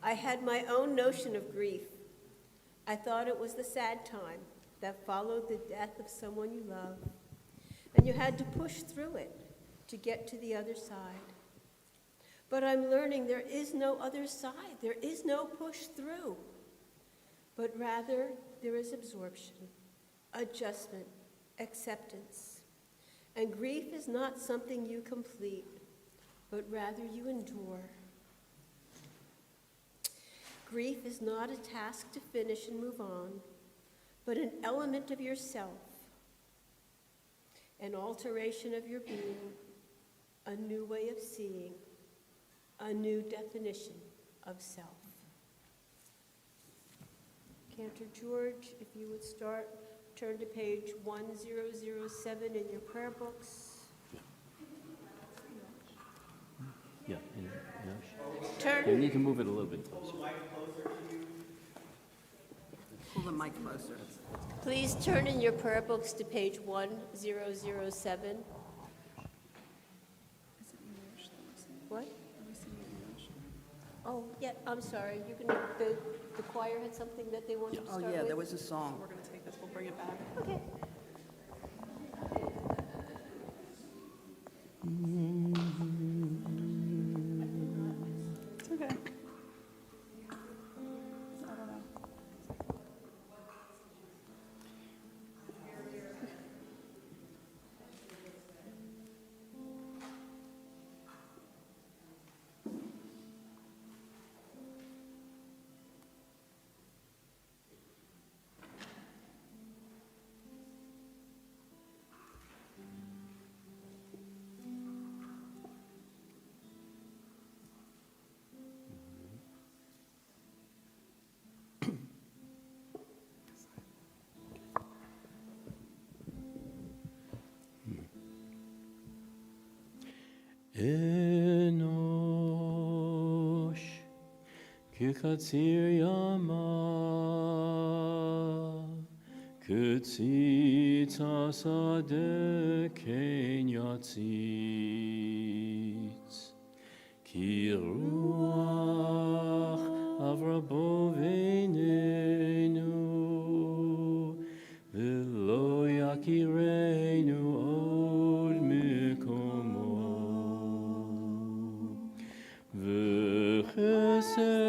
I had my own notion of grief. I thought it was the sad time that followed the death of someone you love, and you had to push through it to get to the other side. But I'm learning there is no other side. There is no push through, but rather there is absorption, adjustment, acceptance. And grief is not something you complete, but rather you endure. Grief is not a task to finish and move on, but an element of yourself, an alteration of your being, a new way of seeing, a new definition of self. Cantor George, if you would turn to page 1007 in your prayer books. Yeah. Turn. You need to move it a little bit closer. Pull the mic closer. Please turn in your prayer books to page 1007. What? Oh, yeah, I'm sorry. The choir had something that they wanted to Oh, start yeah, with? there was a song. We're going to take this, we'll bring it back. Okay. It's okay. I don't know. Enosh kikatzir yama kutzita sade kenyatzitz ki ruach avrabo veinenu v'lo yakireinu od mikomo v'chesed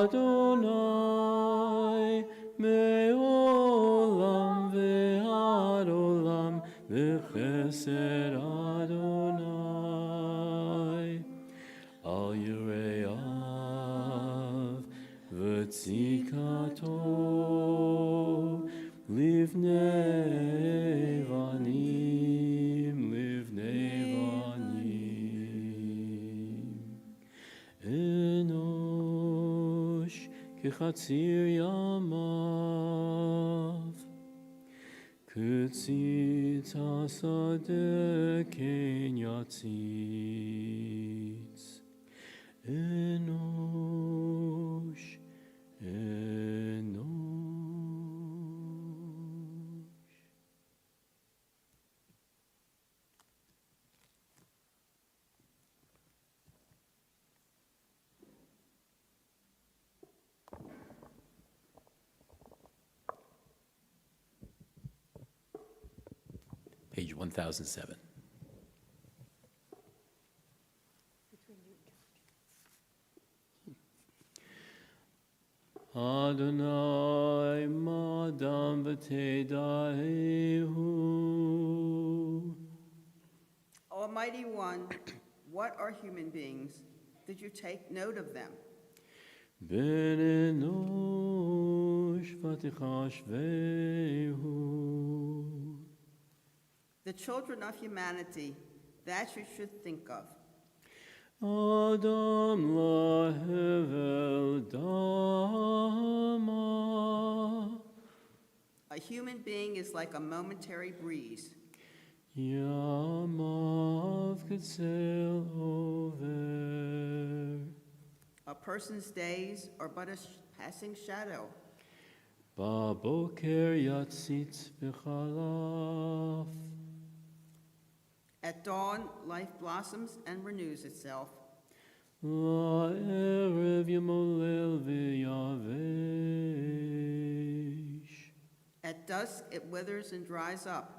Adonai me'olam ve'ad olam v'chesed Adonai al yireav v'tzikato livnei vanim Enosh kichatzir yamav kutzita sade kenyatzitz Enosh Page 1007. Adonai madam v'tedahehu. Almighty One, what are human beings? Did you take note of them? Ben enosh v'tichashvehu. The children of humanity, that you should think of. Adam lahevel dama. A human being is like a momentary breeze. Yamav ketzel over. A person's days are but a passing shadow. Baboker yatzitz v'chalaf. At dawn, life blossoms and renews itself. La'ed dusk it withers and dries up.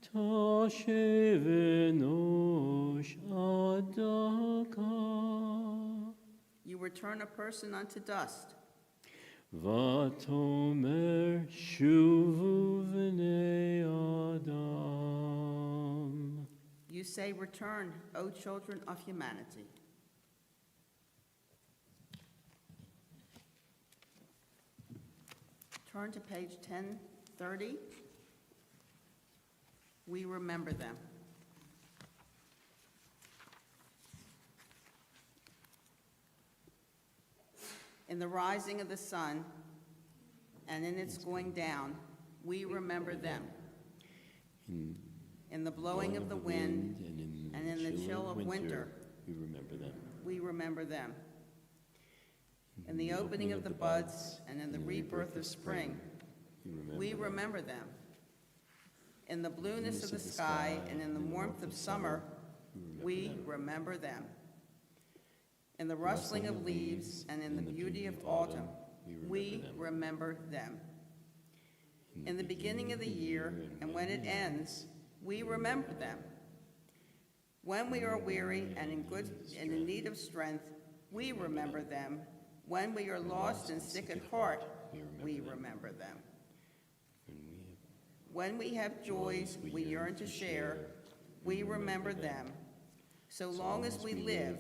תשיב אנוש עד דקה. You return a person unto dust. ותאמר שובו בני אדם. You say, return, O children of humanity. Turn to page 1030. We remember them. In the rising of the sun and in its going down, we remember them. In the blowing of the wind and in the chill of winter, we remember them. we remember them. In the opening of the buds and in the rebirth of spring, we remember them. In the blueness of the sky and in the warmth of summer, we remember them. In the rustling of leaves and in the beauty of autumn, we remember them. In the beginning of the year and when it ends, we remember them. When we are weary and in need of strength, we remember them. When we are lost and sick at heart, we remember them. When we have joys we yearn to share, we remember them. So long as we live,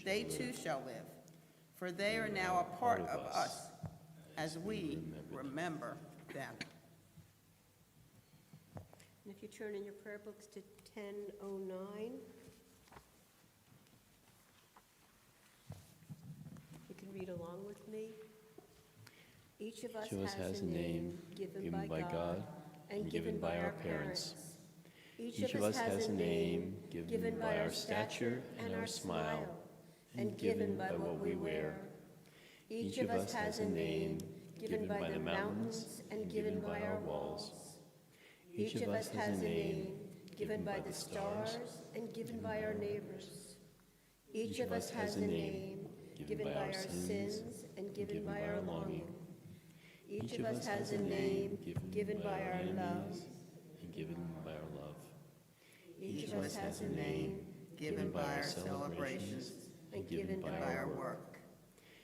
they too shall live, for they are now a part of us as we remember them. And if you turn in your prayer books to 1009, you can read along with me. Each of us has a name given by God and given by our parents. Each of us has a name given by our stature and our smile, and given by what we wear. Each of us has a name given by the mountains and given by our walls. Each of us has a name given by the stars and given by our neighbors. Each of us has a name given by our sins and given by our longing. Each of us has a name given by our love and given by our love. Each of us has a name given by our celebrations and given by our work.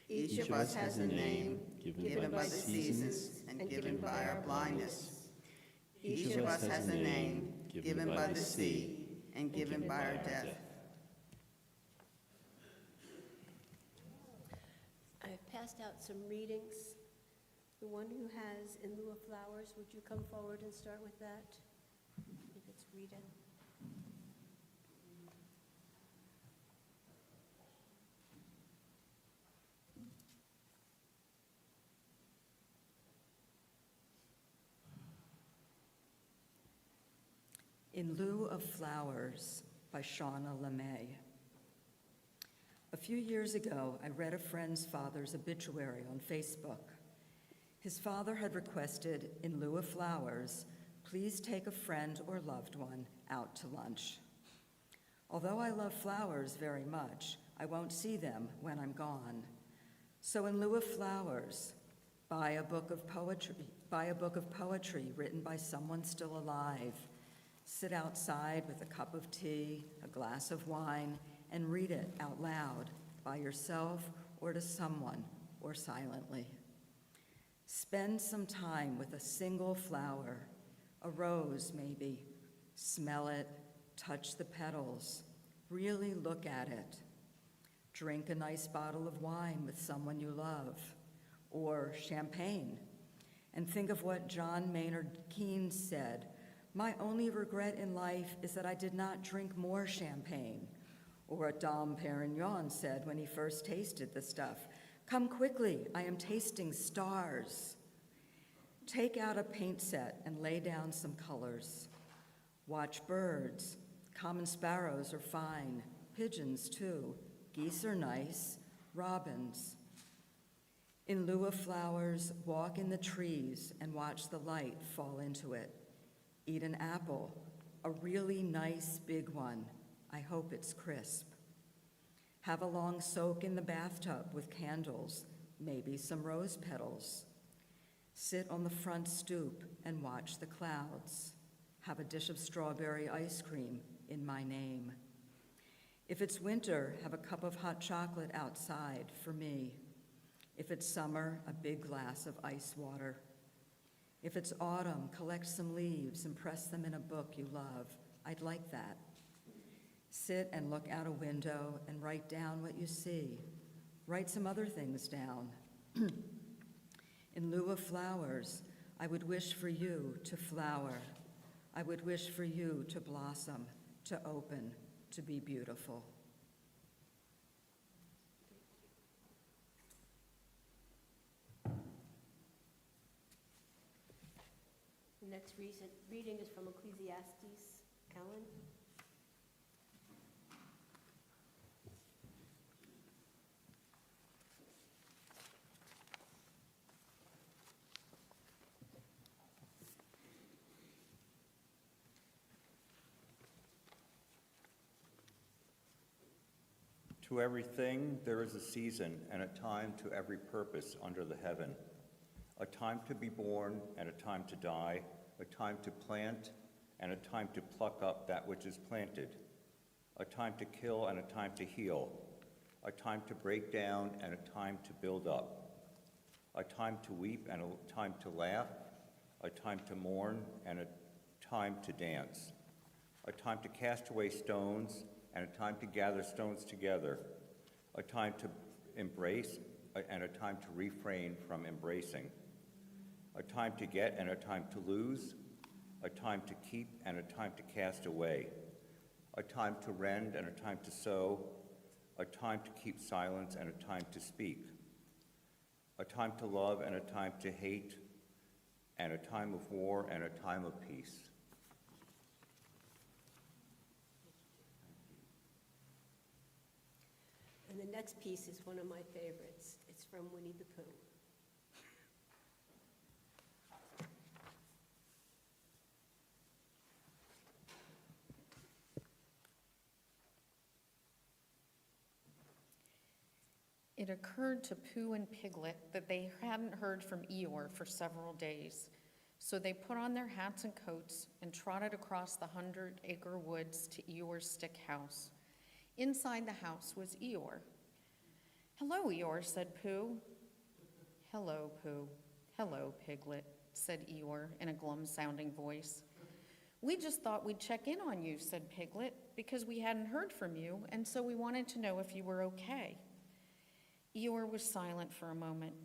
Each of us has a name given by the seasons and given by our blindness. Each of us has a name given by the sea and given by our death. I've passed out some readings. The one who has In Lieu of Flowers, would you come forward and start with that? I think it's Rita. In Lieu of Flowers by Shauna LeMay. A few years ago, I read a friend's father's obituary on Facebook. His father had requested, in lieu of flowers, please take a friend or loved one out to lunch. Although I love flowers very much, I won't see them when I'm gone. So in lieu of flowers, buy a book of poetry written by someone still alive. Sit outside with a cup of tea, a glass of wine, and read it out loud by yourself or to someone or silently. Spend some time with a single flower, a rose maybe. Smell it, touch the petals, really look at it. Drink a nice bottle of wine with someone you love, or champagne. And think of what John Maynard Keynes said, "My only regret in life is that I did not drink more champagne." Or what Dom Perignon said when he first tasted the stuff, "Come quickly, I am tasting stars." Take out a paint set and lay down some colors. Watch birds. Common sparrows are fine, pigeons too. Geese are nice, robins. In lieu of flowers, walk in the trees and watch the light fall into it. Eat an apple, a really nice big one. I hope it's crisp. Have a long soak in the bathtub with candles, maybe some rose petals. Sit on the front stoop and watch the clouds. Have a dish of strawberry ice cream in my name. If it's winter, have a cup of hot chocolate outside for me. If it's summer, a big glass of ice water. If it's autumn, collect some leaves and press them in a book you love. I'd like that. Sit and look out a window and write down what you see. Write some other things down. In lieu of flowers, I would wish for you to flower. I would wish for you to blossom, to open, to be beautiful. The next reading is from Ecclesiastes. Helene? To everything there is a season and a time to every purpose under the heaven, a time to be born and a time to die, a time to plant and a time to pluck up that which is planted, a time to kill and a time to heal, a time to break down and a time to build up, a time to weep and a time to laugh, a time to mourn and a time to dance, a time to cast away stones and a time to gather stones together, a time to embrace and a time to refrain from embracing, a time to get and a time to lose, a time to keep and a time to cast away, a time to rend and a time to sow, a time to keep silence and a time to speak, a time to love and a time to hate, and a time of war and a time of peace. And the next piece is one of my favorites. It's from Winnie the Pooh. It occurred to Pooh and Piglet that they hadn't heard from Eeyore for several days, so they put on their hats and coats and trotted across the 100-acre woods to Eeyore's stick house. Inside the house was Eeyore. "Hello, Eeyore," said Pooh. "Hello, Pooh. Hello, Piglet," said Eeyore in a glum-sounding voice. "We just thought we'd check in on you," said Piglet, "because we hadn't heard from you, and so we wanted to know if you were okay." Eeyore was silent for a moment.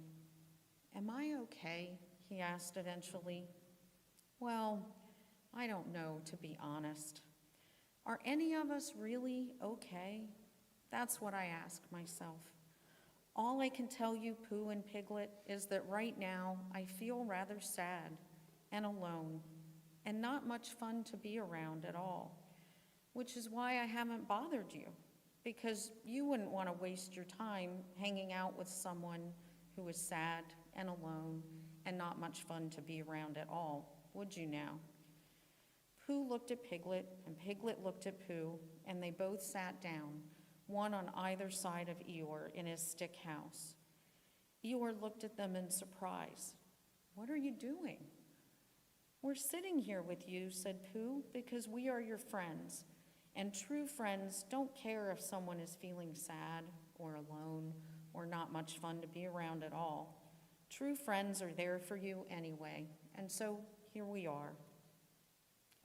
"Am I okay?" he asked eventually. "Well, I don't know, to be honest. Are any of us really okay? That's what I ask myself. All I can tell you, Pooh and Piglet, is that right now I feel rather sad and alone and not much fun to be around at all, which is why I haven't bothered you, because you wouldn't want to waste your time hanging out with someone who is sad and alone and not much fun to be around at all, would you now?" Pooh looked at Piglet, and Piglet looked at Pooh, and they both sat down, one on either side of Eeyore in his stick house. Eeyore looked at them in surprise. "What are you doing?" "We're sitting here with you," said Pooh, "because we are your friends, and true friends don't care if someone is feeling sad or alone or not much fun to be around at all. True friends are there for you anyway, and so here we are."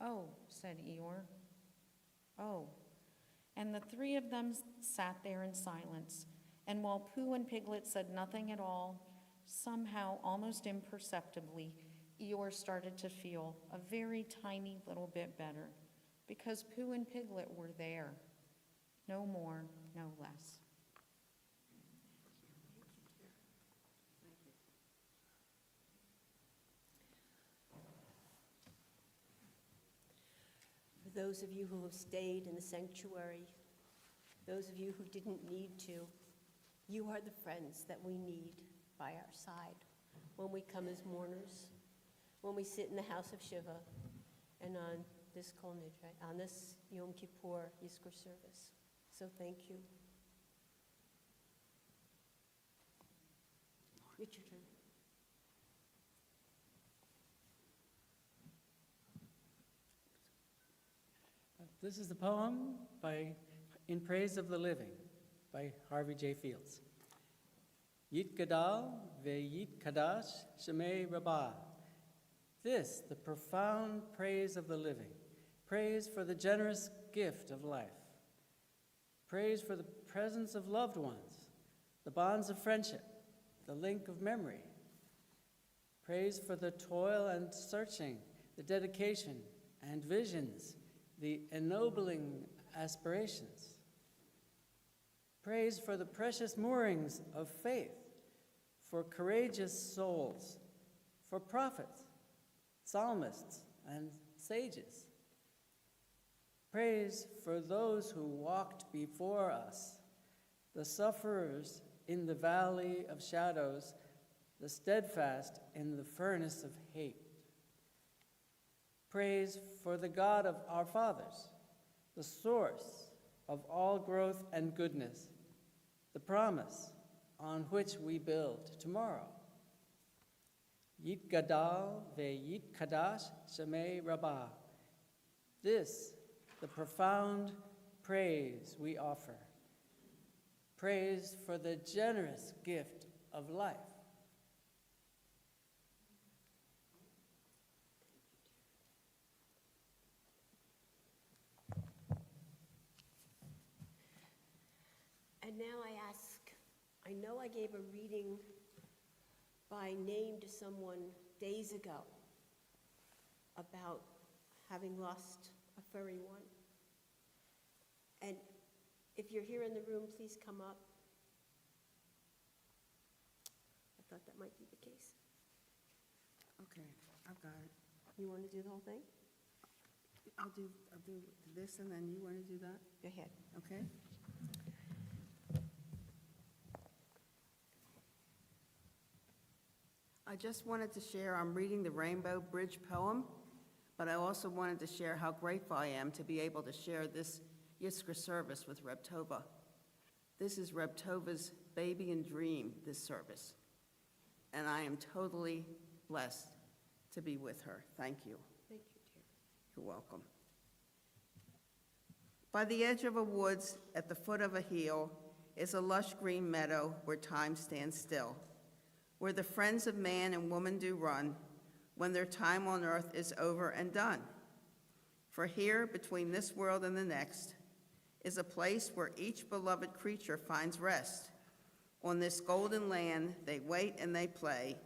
"Oh," said Eeyore. "Oh." And the three of them sat there in silence, and while Pooh and Piglet said nothing at all, somehow, almost imperceptibly, Eeyore started to feel a very tiny little bit better, because Pooh and Piglet were there. No more, no less. For those of you who have stayed in the sanctuary, those of you who didn't need to, you are the friends that we need by our side when we come as mourners, when we sit in the house of Shiva, and on this Kol Nidre, on this Yom Kippur Yizkor service. So thank you. It's your turn. This is the poem In Praise of the Living by Harvey J. Fields. Yit Gadal ve'yit Kadash Shemei Rabbah. This, the profound praise of the living, praise for the generous gift of life, praise for the presence of loved ones, the bonds of friendship, the link of memory, praise for the toil and searching, the dedication and visions, the ennobling aspirations. Praise for the precious moorings of faith, for courageous souls, for prophets, psalmists, and sages. Praise for those who walked before us, the sufferers in the valley of shadows, the steadfast in the furnace of hate. Praise for the God of our fathers, the source of all growth and goodness, the promise on which we build tomorrow. Yit Gadal ve'yit Kadash Shemei Rabbah. This, the profound praise we offer. Praise for the generous gift of life. And now I ask, I know I gave a reading by name to someone days ago about having lost a furry one. And if you're here in the room, please come up. I thought that might be the case. Okay, I've got it. You want to do the whole thing? I'll do this, and then you want to do that, Go ahead. okay? I just wanted to share, I'm reading the Rainbow Bridge poem, but I also wanted to share how grateful I am to be able to share this Yizkor service with Reb Tova. This is Reb Tova's baby and dream, this service. And I am totally blessed to be with her. Thank you. Thank you, dear. You're welcome. By the edge of a woods, at the foot of a hill, is a lush green meadow where time stands still, where the friends of man and woman do run when their time on earth is over and done. For here, between this world and the next, is a place where each beloved creature finds rest. On this golden land, they wait and they play,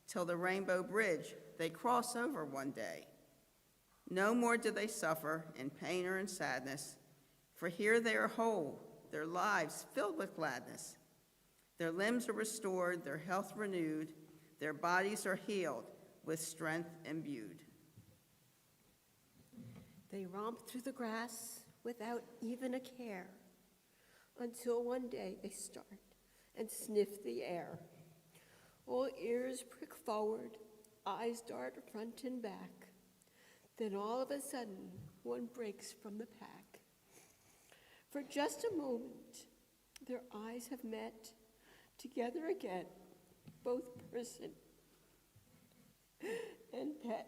till the rainbow bridge they cross over one day. No more do they suffer in pain or in sadness, for here they are whole, their lives filled with gladness. Their limbs are restored, their health renewed, their bodies are healed, with strength imbued. They romp through the grass without even a care, until one day they start and sniff the air. All ears prick forward, eyes dart front and back. Then all of a sudden, one breaks from the pack. For just a moment, their eyes have met, together again, both person and pet.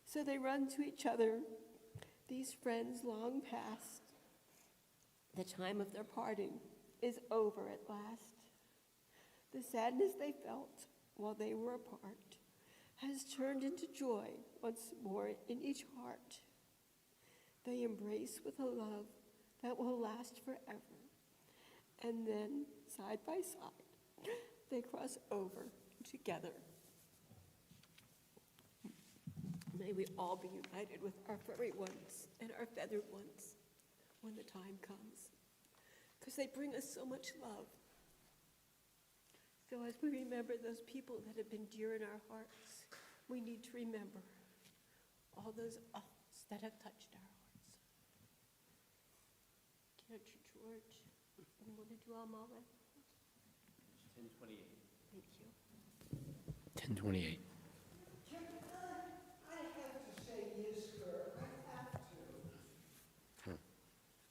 So they run to each other, these friends long past. The time of their parting is over at last. The sadness they felt while they were apart has turned into joy once more in each heart. They embrace with a love that will last forever. And then, side by side, they cross over together. May we all be united with our furry ones and our feathered ones when the time comes, because they bring us so much love. So as we remember those people that have been dear in our hearts, we need to remember all those ohs that have touched our hearts. Can't you, George? You want to do Amale? 10:28. Thank you. 10:28. I have to say Yizkor, I have to.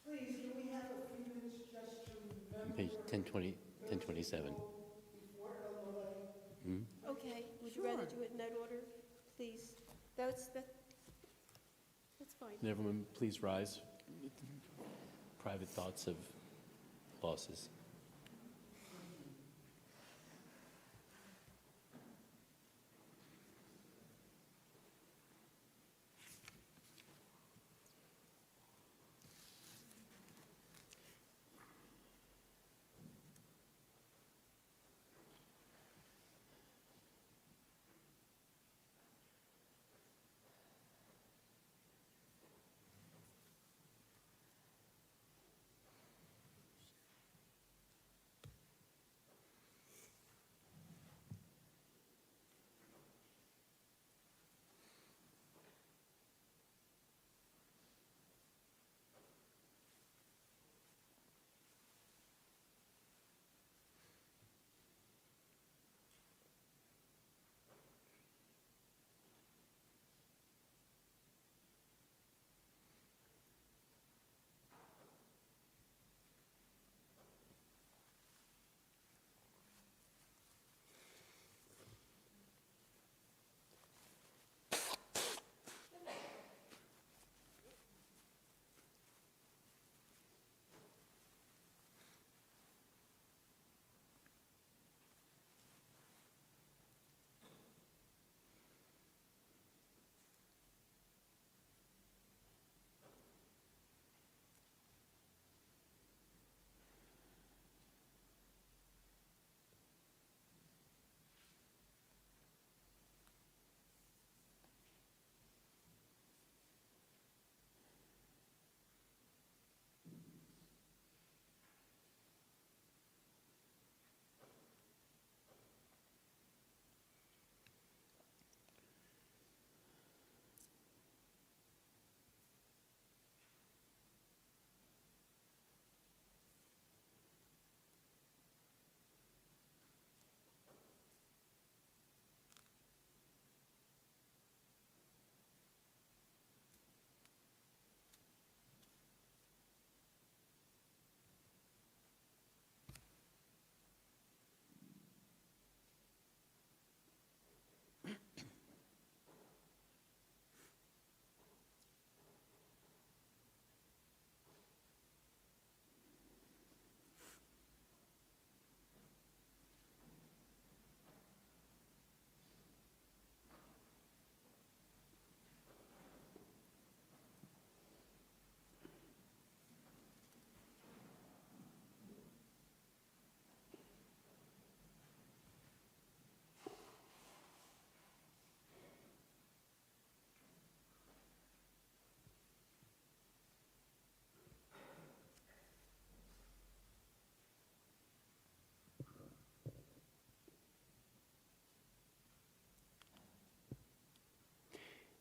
Please, can we have a few minutes just to remember? Page 10:20, 10:27. Before Eloi? Okay, would you rather do it in that order, please? That's fine. And everyone, please rise. Private thoughts of losses.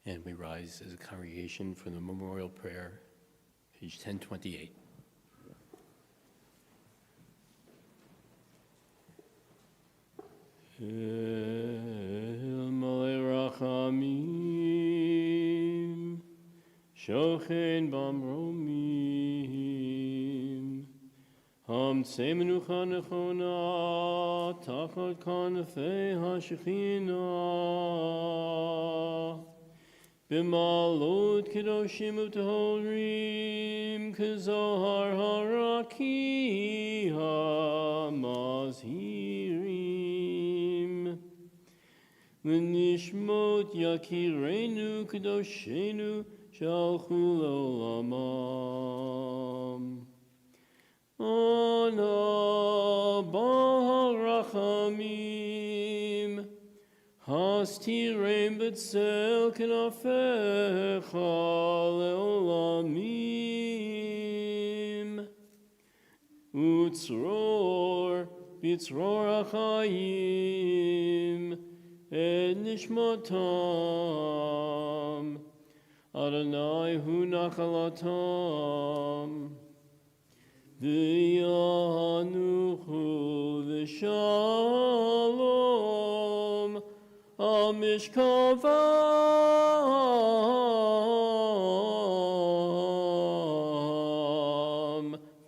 And we rise as a congregation for the memorial prayer, page 1028. El Malei Rachamim, Shochen Bamromim, Hamtzei Menucha Nechona, Tachat Kanafei HaShekhinah, B'malot Kedoshim U'Tehorim, Kezohar Haraki HaMazhirim, V'nishmot Yakireinu Kedoshenu Shalchu L'Olamam. Ana Ba'al Rachamim, Hastirem b'tzel kenafecha le'olamim, Utzror b'tzror achayim et nishmatam, Adonai hu nachalatam, V'yanuchu v'shalom, Amishkavam,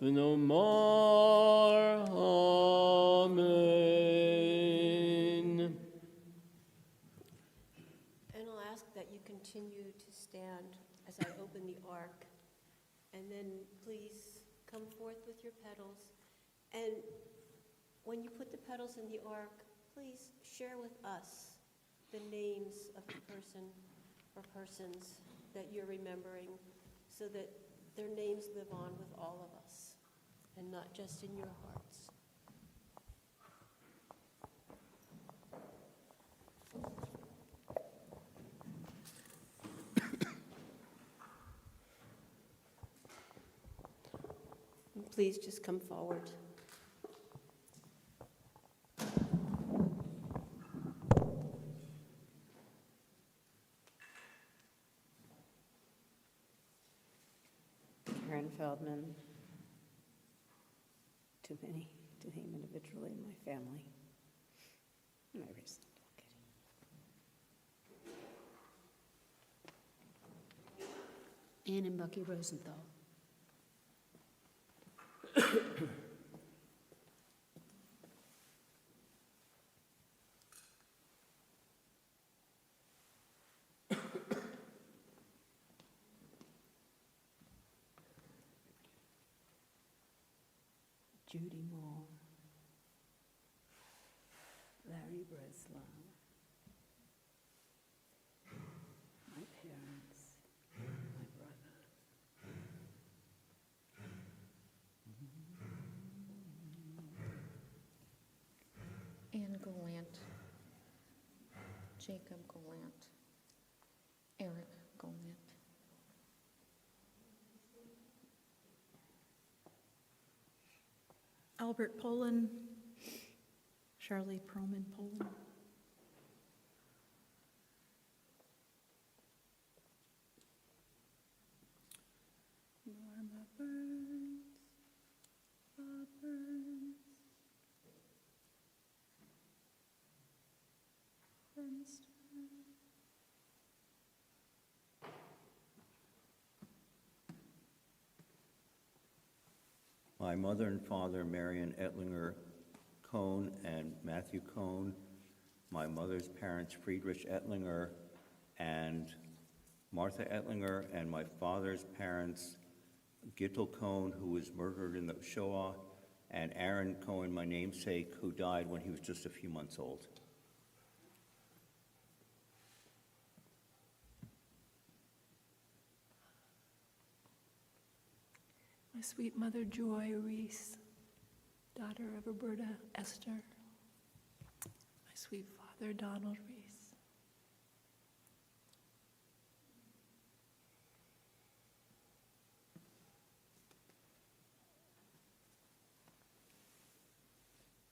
V'nomar Amen. And I'll ask that you continue to stand as I open the And then please come forth with your petals. And when you put the petals in the ark, please share with us the names of the person or persons that you're remembering so that their names live on with all of us and not just in your hearts. Please just come forward. Karen Feldman, to him individually, my family, my recent. Ann and Bucky Rosenthal. Judy Moore, Larry Breslau, my parents, my brother. Ann Gallant, Jacob Gallant, Eric Gallant. Albert Poland, Charlie Proman Poland. Norma Burns, Bob Burns, Bernstein. My mother and father, Marion Ettlinger Cohn and Matthew Cohn. My mother's parents, Friedrich Ettlinger and Martha Ettlinger, and my father's parents, Gittel Cohn, who was murdered in the Shoah, and Aaron Cohen, my namesake, who died when he was just a few months old. My sweet mother, Joy Reese, daughter of Roberta Esther. My sweet father, Donald Reese.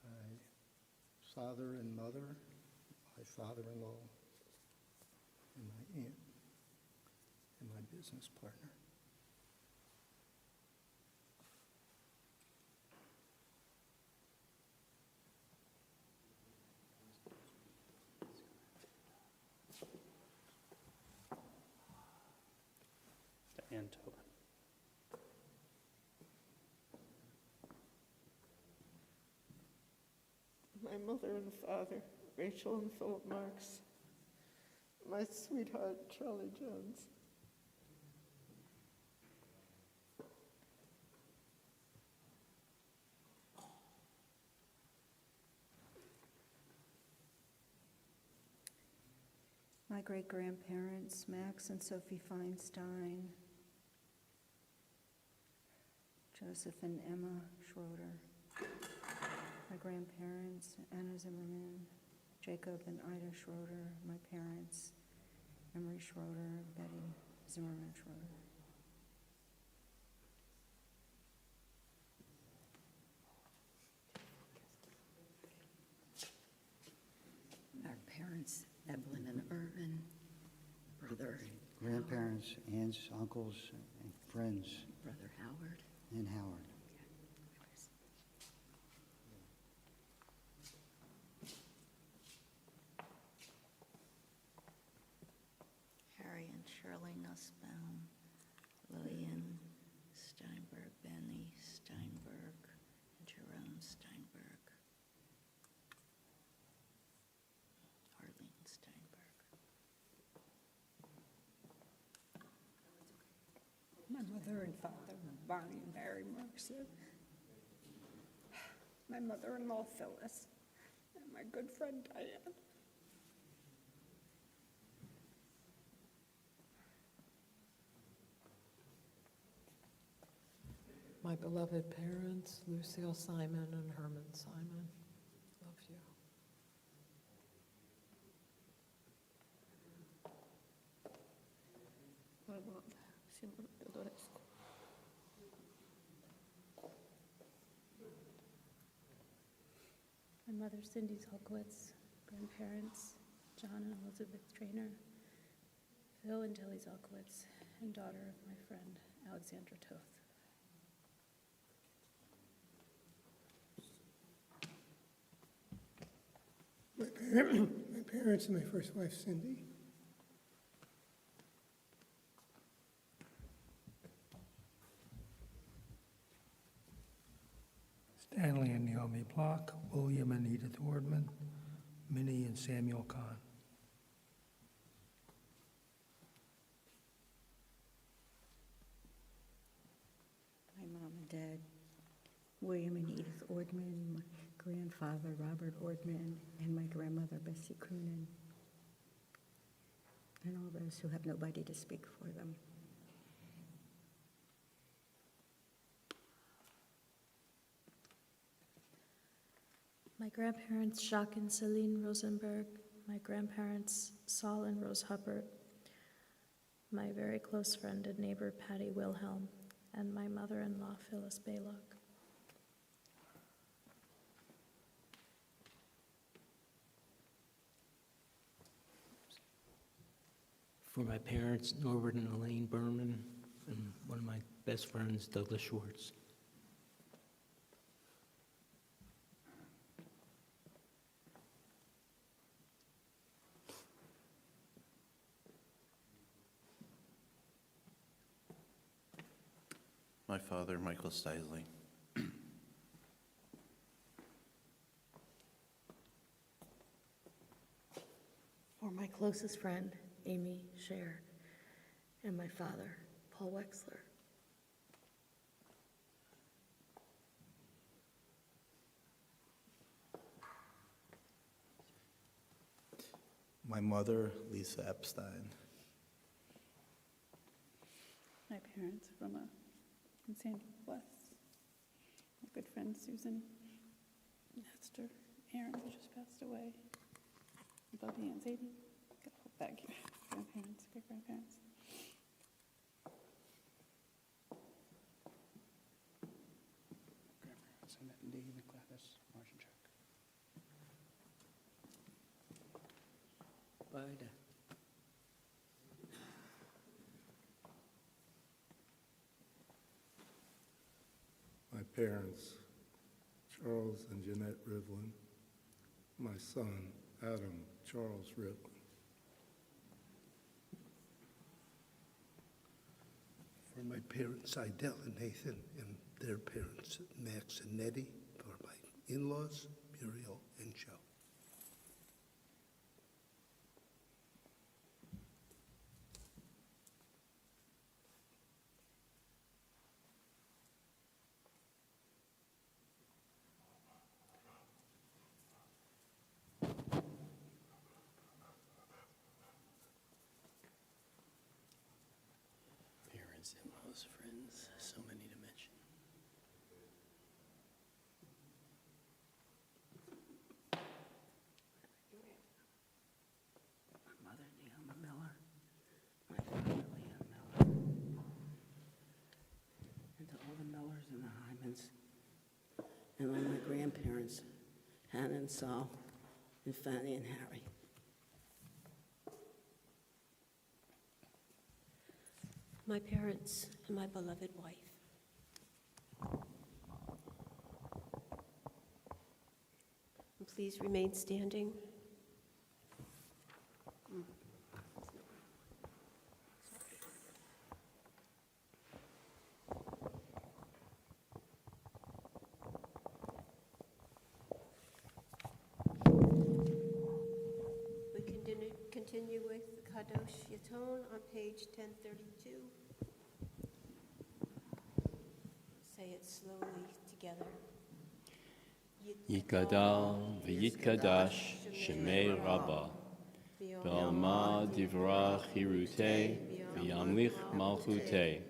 My father and mother, my father-in-law, and my aunt, and my business partner. Diane Tobin. My mother and father, Rachel and Philip Marks. My sweetheart, Charlie Jones. My great-grandparents, Max and Sophie Feinstein, Joseph and Emma Schroeder. My grandparents, Anna Zimmerman, Jacob and Ida Schroeder. My parents, Emery Schroeder, Betty Zimmerman Schroeder. Our parents, Evelyn and Irvin, brother, Grandparents, aunts, uncles, and friends, brother Howard. and Howard. Harry and Shirley Nussbaum, Lillian Steinberg, Benny Steinberg, and Jerome Steinberg, Arlene Steinberg. My mother mother and father, Barney and Barry Mercer, my mother-in-law Phyllis, and my good friend Diane. My beloved parents, Lucille Simon and Herman Simon. Love you. My mother, Cindy Zolkowitz, grandparents, John and Elizabeth Trainer, Phil and Tilly Zolkowitz, and daughter of my friend, Alexandra Toth. My parents and my first wife, Cindy. Stanley and Naomi Block, William and Edith Ordman, Minnie and Samuel Kahn. My mom and dad, William and Edith Ordman, my grandfather, Robert Ordman, and my grandmother, Bessie Croonan, and all those who have nobody to speak for them. My grandparents, Jacques and Celine Rosenberg, my grandparents, Saul and Rose Hubbard, my very close friend and neighbor, Patty Wilhelm, and my mother-in-law, Phyllis Baylock. For my parents, Norbert and Elaine Berman, and one of my best friends, Douglas Schwartz. My father, Michael Steisley. For my closest friend, Amy Scher, and my father, Paul Wexler. My mother, Lisa Epstein. My parents from in San West. My good friend Susan, Hester, Aaron, who just passed away, Bubby and Zadie. Got a whole bag here. Grandparents, great-grandparents. Grandparents, Annette and Dean, Gladys, Marge and Chuck. Bye. My parents, Charles and Jeanette Rivlin. My son, Adam Charles Rivlin. For my parents, Idell and Nathan, and their parents, Max and Nettie. For my in-laws, Muriel and Joe. Parents, in-laws, friends, so many to mention. My mother, Neoma Miller, my father, Leon Miller, and to all the Millers and the Hymans, and all my grandparents, Hannah and Saul, and Fanny and Harry. My parents and my beloved wife. And please remain standing. We continue with Kadosh Yaton on page 1032. slowly together. Yitgadal v'yitkadash shemei Rabbah, B'alma divra chirutei v'yamlich malchutei,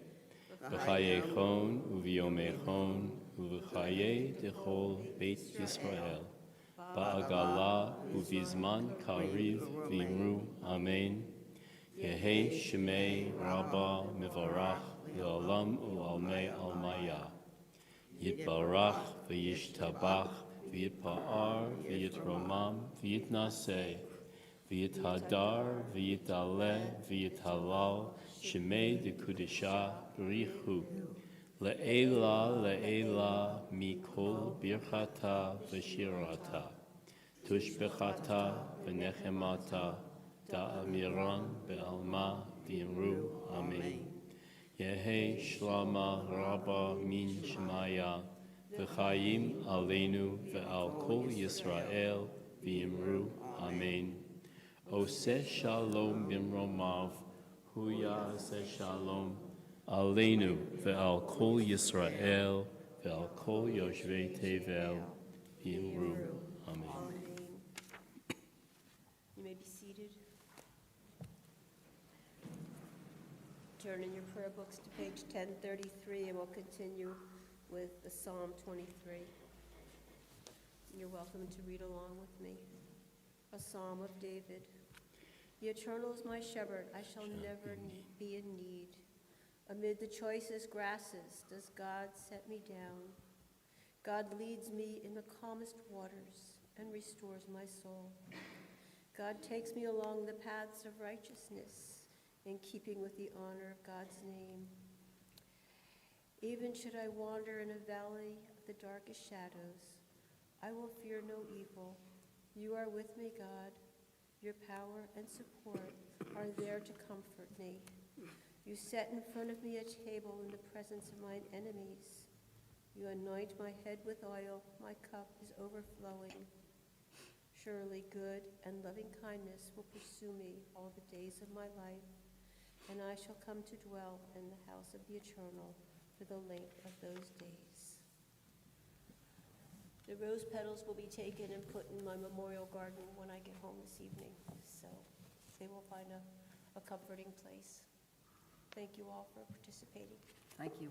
B'chayechon u'v'yomechon u'v'chayei dechol Beit Yisrael, Ba'agala u'vizman kariv v'imru Amen. Yehi shemei Rabbah mivarach le'olam u'almei almaya. Yitbarach v'yishtabach v'yitpa'ar v'yitromam v'yitnaseh v'yithadar v'yitale v'yithalal shemei dekudisha b'richu le'ela mikol birchata v'shirata tushbechata v'nechemata da'amiran be'alma v'imru Amen. Yehi shlama rabba min shemaya v'chayim aleinu ve'al kol Yisrael v'imru Amen. Oseh shalom bimromav huya aseh shalom aleinu ve'al kol Yisrael ve'al kol yoshvei tevel v'imru Amen. You may be seated. Turn in your prayer books to page 1033, and we'll continue with the Psalm 23. You're welcome to read along with me. A Psalm of David. The Eternal is my shepherd, I shall never be in need. Amid the choicest grasses does God set me down. God leads me in the calmest waters and restores my soul. God takes me along the paths of righteousness, in keeping with the honor of God's name. Even should I wander in a valley of the darkest shadows, I will fear no evil. You are with me, God. Your power and support are there to comfort me. You set in front of me a table in the presence of mine enemies. You anoint my head with oil, my cup is overflowing. Surely good and loving kindness will pursue me all the days of my life, and I shall come to dwell in the house of the Eternal for the length of those days. The rose petals will be taken and put in my memorial garden when I get home this evening, so they will find a comforting place. Thank you all for participating. Thank you.